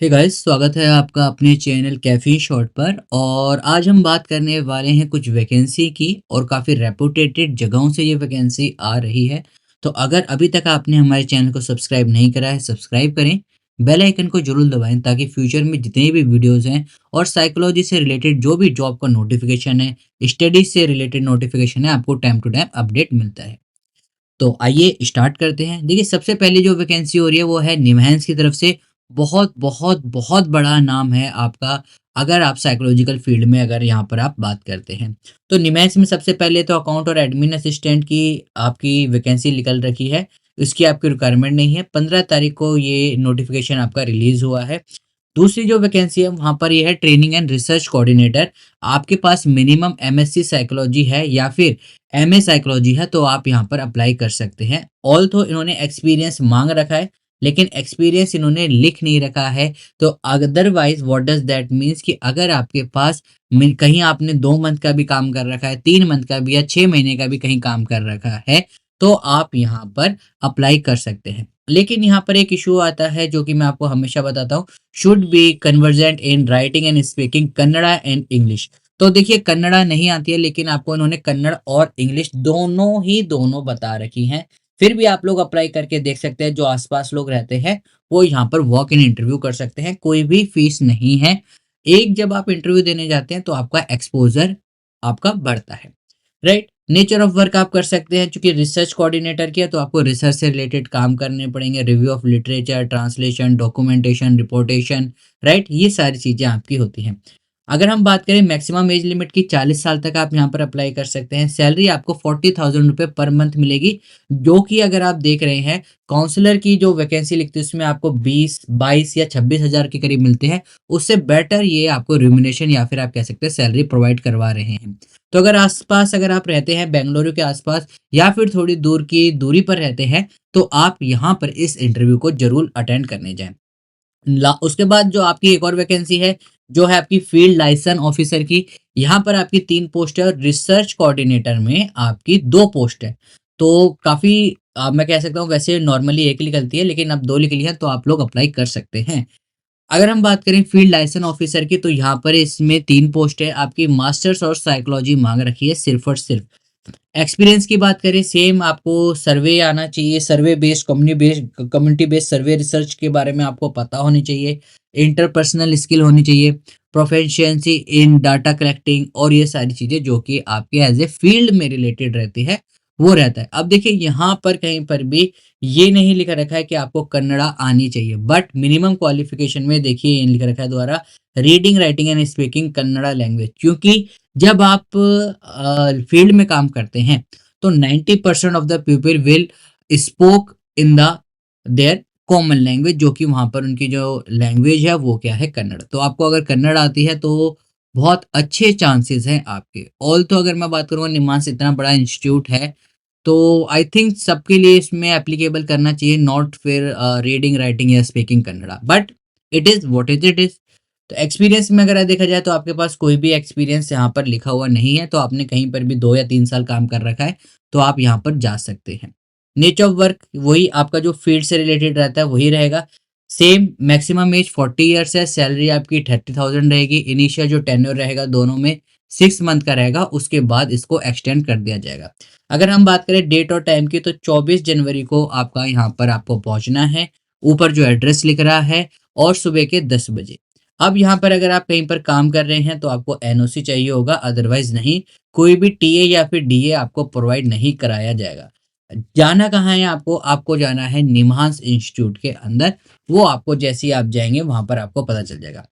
Hey guys, स्वागत है आपका अपने चैनल कैफीन शॉट पर। और आज हम बात करने वाले हैं कुछ वैकेंसी की और काफ़ी रेपुटेटेड जगहों से ये वैकेंसी आ रही है। तो अगर अभी तक आपने हमारे चैनल को सब्सक्राइब नहीं करा है, सब्सक्राइब करें, बेल आइकन को जरूर दबाएं ताकि फ्यूचर में जितने भी वीडियोस हैं और साइकोलॉजी से रिलेटेड जो भी जॉब का नोटिफिकेशन है, स्टडीज से रिलेटेड नोटिफिकेशन है, आपको टाइम टू टाइम अपडेट मिलता है। तो आइए स्टार्ट करते हैं। देखिए, सबसे पहले जो वैकेंसी हो रही है वो है निमहांस की तरफ से। बहुत बहुत बहुत बड़ा नाम है आपका, अगर आप साइकोलॉजिकल फील्ड में अगर यहाँ पर आप बात करते हैं। तो निमहांस में सबसे पहले तो अकाउंट और एडमिन असिस्टेंट की आपकी वैकेंसी निकल रखी है। इसकी आपकी रिक्वायरमेंट नहीं है। 15 तारीख को ये नोटिफिकेशन आपका रिलीज हुआ है। दूसरी जो वैकेंसी है वहाँ पर ये है ट्रेनिंग एंड रिसर्च कोऑर्डिनेटर। आपके पास मिनिमम एमएससी साइकोलॉजी है या फिर एमए साइकोलॉजी है तो आप यहाँ पर अप्लाई कर सकते हैं। ऑल्थो इन्होंने एक्सपीरियंस मांग रखा है, लेकिन एक्सपीरियंस इन्होंने लिख नहीं रखा है। तो otherwise what does that means कि अगर आपके पास कहीं आपने 2 मंथ का भी काम कर रखा है, 3 मंथ का भी या 6 महीने का भी कहीं काम कर रखा है, तो आप यहाँ पर अप्लाई कर सकते हैं। लेकिन यहाँ पर एक इशू आता है जो कि मैं आपको हमेशा बताता हूँ, should be convergent in writing and speaking Kannada and English. तो देखिए, कन्नड़ा नहीं आती है, लेकिन आपको इन्होंने कन्नड़ और इंग्लिश दोनों बता रखी हैं। फिर भी आप लोग अप्लाई करके देख सकते हैं। जो आसपास लोग रहते हैं वो यहाँ पर वॉक इन इंटरव्यू कर सकते हैं, कोई भी फीस नहीं है। एक जब आप इंटरव्यू देने जाते हैं तो आपका एक्सपोजर आपका बढ़ता है, राइट। नेचर ऑफ वर्क आप कर सकते हैं, चूंकि रिसर्च कोऑर्डिनेटर किया तो आपको रिसर्च से रिलेटेड काम करने पड़ेंगे। Review of literature, translation, documentation, reportation, right, ये सारी चीजें आपकी होती हैं। अगर हम बात करें मैक्सिमम एज लिमिट की, 40 साल तक आप यहाँ पर अप्लाई कर सकते हैं। सैलरी आपको 40,000 रुपये पर मंथ मिलेगी, जो कि अगर आप देख रहे हैं काउंसलर की जो वैकेंसी लिखती है उसमें आपको 20, 22 या 26 हज़ार के करीब मिलते हैं। उससे बेटर ये आपको रिम्यूनेशन या फिर आप कह सकते हैं सैलरी प्रोवाइड करवा रहे हैं। तो अगर आसपास अगर आप रहते हैं बेंगलुरु के आसपास या फिर थोड़ी दूर की दूरी पर रहते हैं तो आप यहाँ पर इस इंटरव्यू को जरूर अटेंड करने जाएं। उसके बाद जो आपकी एक और वैकेंसी है जो है आपकी फील्ड लाइसेंस ऑफिसर की। यहाँ पर आपकी 3 पोस्ट है और रिसर्च कोऑर्डिनेटर में आपकी 2 पोस्ट है। तो काफी मैं कह सकता हूँ, वैसे नॉर्मली एक निकलती है लेकिन अब 2 निकली है तो आप लोग अप्लाई कर सकते हैं। अगर हम बात करें फील्ड लाइसेंस ऑफिसर की तो यहाँ पर इसमें 3 पोस्ट है। आपकी मास्टर्स और साइकोलॉजी मांग रखी है सिर्फ और सिर्फ। एक्सपीरियंस की बात करें, सेम आपको सर्वे आना चाहिए, survey based community based survey research के बारे में आपको पता होनी चाहिए। इंटरपर्सनल स्किल होनी चाहिए, प्रोफिशिएंसी इन डाटा कलेक्टिंग, और ये सारी चीजें जो कि आपके एज ए फील्ड में रिलेटेड रहती है वो रहता है। अब देखिए, यहाँ पर कहीं पर भी ये नहीं लिखा रखा है कि आपको कन्नड़ा आनी चाहिए, बट मिनिमम क्वालिफिकेशन में देखिए ये लिखा रखा है द्वारा reading, writing and speaking Kannada language. क्योंकि जब आप फील्ड में काम करते हैं तो 90% of the people will spoke in the their common language, जो कि वहां पर उनकी जो लैंग्वेज है वो क्या है, कन्नड़। तो आपको अगर कन्नड़ आती है तो बहुत अच्छे चांसेस हैं आपके। ऑल तो अगर मैं बात करूँगा, निमांस इतना बड़ा इंस्टीट्यूट है तो आई थिंक सबके लिए इसमें एप्लीकेबल करना चाहिए, नॉट फिर रीडिंग, राइटिंग या speaking Kannada, but it is what is it is. तो एक्सपीरियंस में अगर देखा जाए तो आपके पास कोई भी एक्सपीरियंस यहाँ पर लिखा हुआ नहीं है, तो आपने कहीं पर भी 2 या 3 साल काम कर रखा है तो आप यहाँ पर जा सकते हैं। नेचर ऑफ वर्क वही आपका जो फील्ड से रिलेटेड रहता है वही रहेगा। सेम मैक्सिमम एज 40 ईयर्स है। सैलरी आपकी 30,000 रहेगी। इनिशियल जो टेन्योर रहेगा दोनों में 6 मंथ का रहेगा, उसके बाद इसको एक्सटेंड कर दिया जाएगा। अगर हम बात करें डेट और टाइम की तो 24 जनवरी को आपका यहाँ पर आपको पहुंचना है। ऊपर जो एड्रेस लिख रहा है, और सुबह के 10 बजे। अब यहाँ पर अगर आप कहीं पर काम कर रहे हैं तो आपको एनओसी चाहिए होगा, अदरवाइज नहीं। कोई भी टीए या फिर डीए आपको प्रोवाइड नहीं कराया जाएगा। जाना कहाँ है आपको? आपको जाना है निमहांस इंस्टीट्यूट के अंदर। वो आपको जैसे ही आप जाएंगे वहां पर आपको पता चल जाएगा।